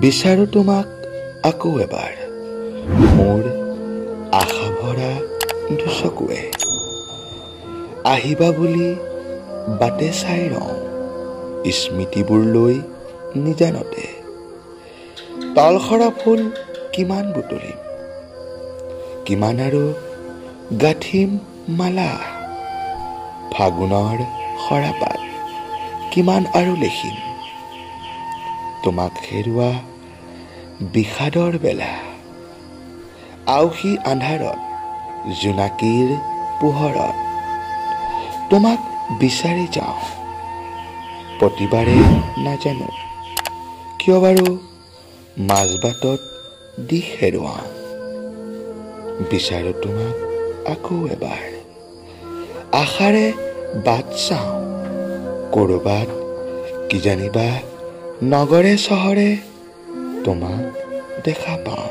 বিচাৰো তোমাক আকৌ এবাৰ মোৰ আশা ভৰা দুচকুৱে আহিবা বুলি বাটে চাই ৰওঁ স্মৃতিবোৰ লৈ নিজানতে তলসৰা ফুল কিমান বুটলিম কিমান আৰু গাঁঠিম মালা ফাগুনৰ সৰাপাত কিমান আৰু লিখিম তোমাক হেৰুৱা বিষাদৰ বেলা আউসী আন্ধাৰত জোনাকীৰ পোহৰত তোমাক বিচাৰি যাওঁ প্ৰতিবাৰে নাজানো কিয় বাৰু মাজবাটত দিশ হেৰুৱাওঁ বিচাৰো তোমাক আকৌ এবাৰ আশাৰে বাট চাওঁ কৰবাত কি জানিবা নগৰে চহৰে তোমাক দেখা পাওঁ